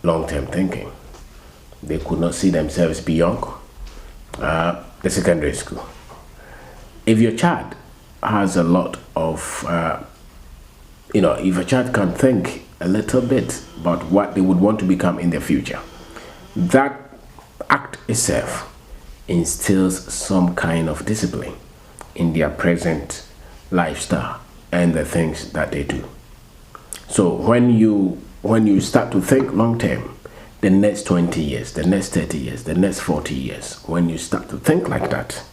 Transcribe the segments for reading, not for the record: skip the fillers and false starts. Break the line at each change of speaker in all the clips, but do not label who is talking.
long-term thinking. They could not see themselves beyond the secondary school. If your child has a lot of, if a child can think a little bit about what they would want to become in the future, that act itself instills some kind of discipline in their present lifestyle and the things that they do. So when you start to think long term, the next 20 years, the next 30 years, the next 40 years, when you start to think like that,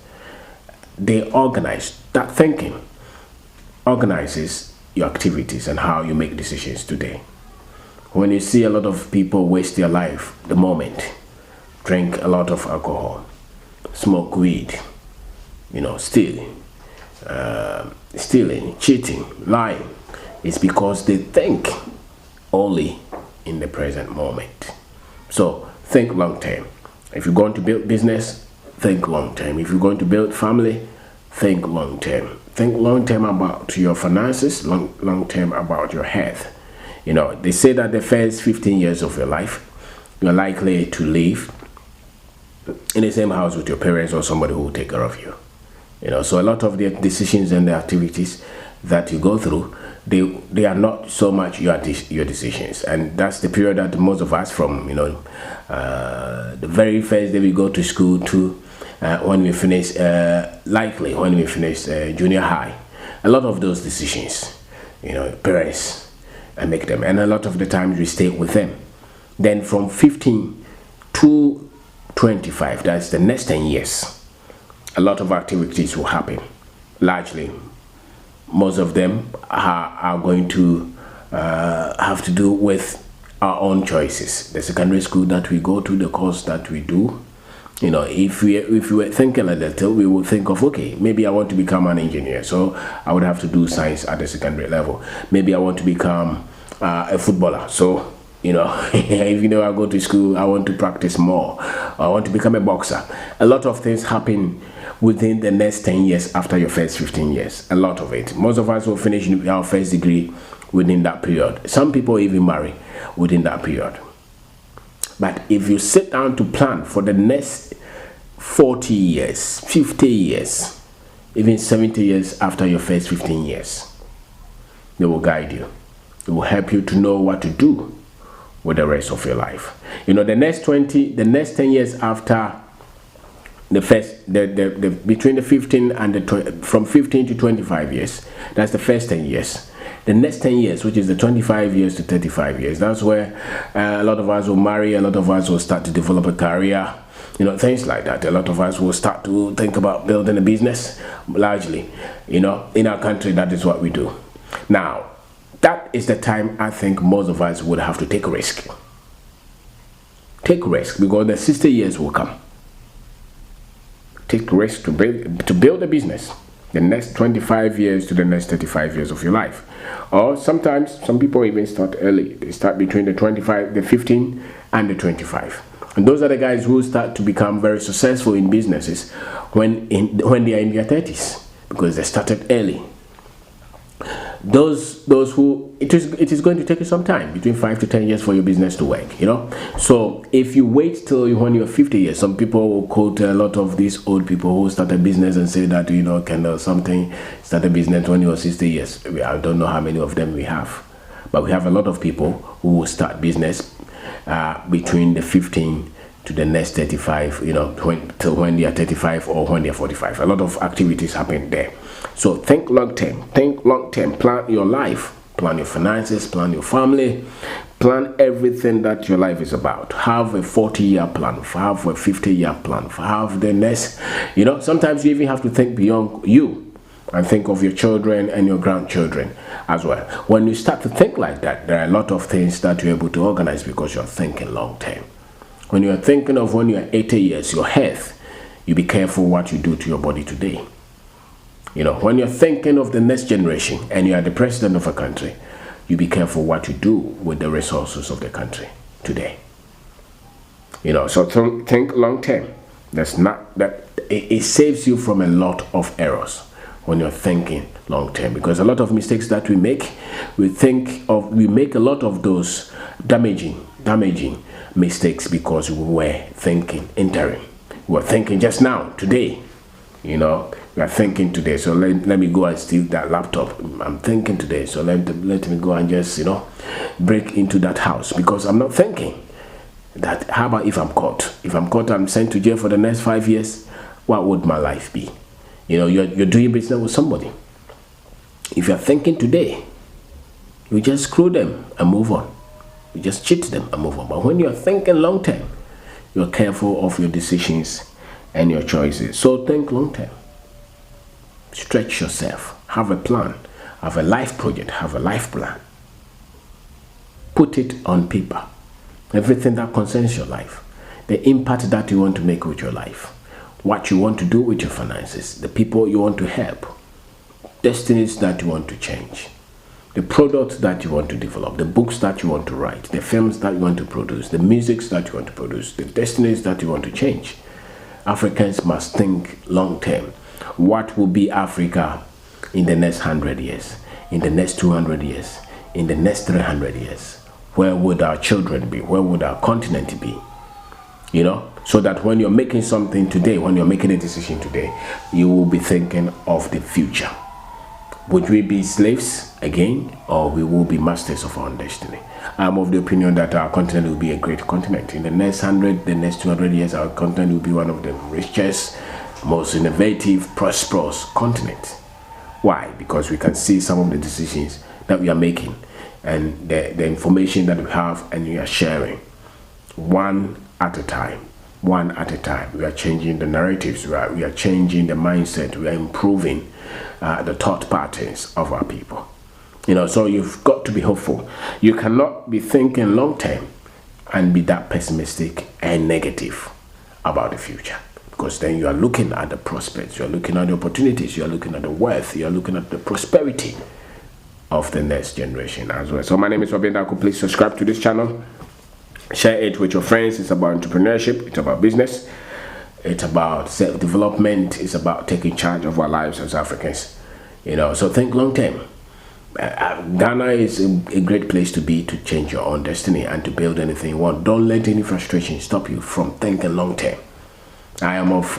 they organize that thinking, organizes your activities and how you make decisions today. When you see a lot of people waste their life the moment, drink a lot of alcohol, smoke weed, stealing, cheating, lying, it's because they think only in the present moment. So think long term. If you're going to build business, think long term. If you're going to build family, think long term. Think long term about your finances, long term about your health. They say that the first 15 years of your life, you're likely to live in the same house with your parents or somebody who will take care of you. So a lot of the decisions and the activities that you go through, they are not so much your decisions, and that's the period that most of us, from the very first day we go to school to when we finish, likely when we finish junior high, a lot of those decisions, parents make them, and a lot of the times we stay with them. Then from 15 to 25, that's the next 10 years, a lot of activities will happen. Largely, most of them are going to have to do with our own choices. The secondary school that we go to, the course that we do. If we were thinking a little, we would think of, okay, maybe I want to become an engineer, so I would have to do science at the secondary level. Maybe I want to become a footballer, so if I go to school, I want to practice more. I want to become a boxer. A lot of things happen within the next 10 years after your first 15 years. A lot of it. Most of us will finish our first degree within that period. Some people even marry within that period. But if you sit down to plan for the next 40 years, 50 years, even 70 years after your first 15 years, they will guide you. It will help you to know what to do with the rest of your life. The next 10 years after the first, between the 15 and from 15 to 25 years, that's the first 10 years. The next 10 years, which is the 25 years to 35 years, that's where a lot of us will marry, a lot of us will start to develop a career, things like that. A lot of us will start to think about building a business, largely, in our country. That is what we do. Now, that is the time I think most of us would have to take a risk. Take risk, because the 60 years will come. Take risk to build a business. The next 25 years to the next 35 years of your life. Or sometimes, some people even start early. They start between the 15 and the 25. And those are the guys who start to become very successful in businesses when they are in their 30s, because they started early. Those who it is going to take you some time, between 5 to 10 years, for your business to work. So if you wait till when you're 50 years, some people will quote a lot of these old people who start a business and say that Kendall something start a business when you're 60 years. I don't know how many of them we have, but we have a lot of people who will start business between the 15 to the next 35, till when they are 35 or when they are 45. A lot of activities happen there. So think long term. Plan your life, plan your finances, plan your family, plan everything that your life is about. Have a 40-year plan, have a 50-year plan, have the next. Sometimes you even have to think beyond you and think of your children and your grandchildren as well. When you start to think like that, there are a lot of things that you're able to organize because you're thinking long term. When you're thinking of when you're 80 years, your health, you be careful what you do to your body today. When you're thinking of the next generation and you are the president of a country, you be careful what you do with the resources of the country today. So think long term. It saves you from a lot of errors when you're thinking long term, because a lot of mistakes that we make a lot of those damaging mistakes because we were thinking interim. We were thinking just now, today. We are thinking today, so let me go and steal that laptop. I'm thinking today, so let me go and just, break into that house, because I'm not thinking that, how about if I'm caught? If I'm caught, I'm sent to jail for the next 5 years, what would my life be? You're doing business with somebody. If you're thinking today, you just screw them and move on. You just cheat them and move on. But when you're thinking long term, you're careful of your decisions and your choices. So think long term. Stretch yourself. Have a plan. Have a life project. Have a life plan. Put it on paper. Everything that concerns your life. The impact that you want to make with your life. What you want to do with your finances. The people you want to help. Destinies that you want to change. The products that you want to develop. The books that you want to write. The films that you want to produce. The musics that you want to produce. The destinies that you want to change. Africans must think long term. What will be Africa in the next 100 years? In the next 200 years? In the next 300 years? Where would our children be? Where would our continent be? So that when you're making something today, when you're making a decision today, you will be thinking of the future. Would we be slaves again, or we will be masters of our own destiny? I'm of the opinion that our continent will be a great continent. In the next 100, the next 200 years, our continent will be one of the richest, most innovative, prosperous continents. Why? Because we can see some of the decisions that we are making and the information that we have and we are sharing. One at a time. One at a time. We are changing the narratives. We are changing the mindset. We are improving the thought patterns of our people. So you've got to be hopeful. You cannot be thinking long term and be that pessimistic and negative about the future, because then you are looking at the prospects, you are looking at the opportunities, you are looking at the wealth, you are looking at the prosperity of the next generation as well. So my name is Kwabena. Please subscribe to this channel, share it with your friends. It's about entrepreneurship, it's about business, it's about self-development, it's about taking charge of our lives as Africans. So think long term. Ghana is a great place to be, to change your own destiny and to build anything you want. Don't let any frustration stop you from thinking long term. I am of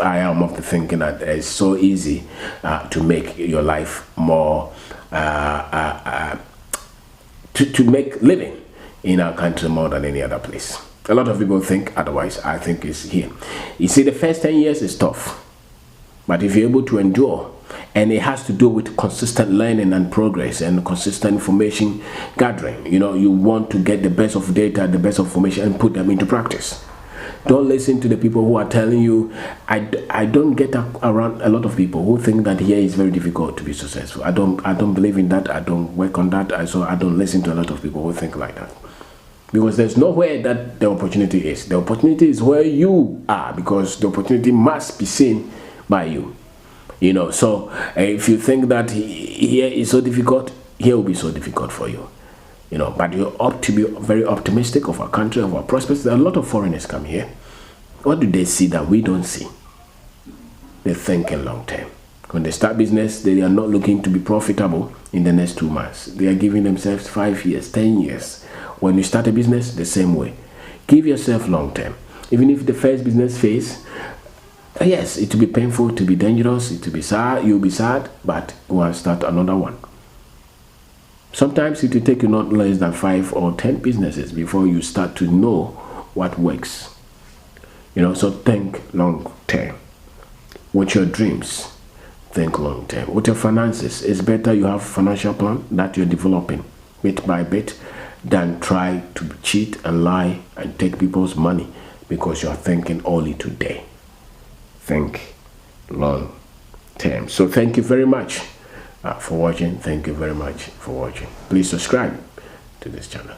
the thinking that it's so easy to make your life more to make living in our country more than any other place. A lot of people think otherwise. I think it's here. You see, the first 10 years is tough, but if you're able to endure, and it has to do with consistent learning and progress and consistent information gathering. You want to get the best of data, the best of information, and put them into practice. Don't listen to the people who are telling you. I don't get around a lot of people who think that here is very difficult to be successful. I don't believe in that. I don't work on that. So I don't listen to a lot of people who think like that, because there's nowhere that the opportunity is. The opportunity is where you are, because the opportunity must be seen by you. So if you think that here is so difficult, here will be so difficult for you. But you ought to be very optimistic of our country, of our prospects. There are a lot of foreigners come here. What do they see that we don't see? They're thinking long term. When they start business, they are not looking to be profitable in the next 2 months. They are giving themselves 5 years, 10 years. When you start a business, the same way. Give yourself long term. Even if the first business phase, yes, it will be painful, it will be dangerous, it will be sad, you'll be sad, but you will start another one. Sometimes it will take you not less than 5 or 10 businesses before you start to know what works. So think long term. With your dreams, think long term. With your finances, it's better you have a financial plan that you're developing bit by bit than try to cheat and lie and take people's money because you're thinking only today. Think long term. So thank you very much for watching. Thank you very much for watching. Please subscribe to this channel.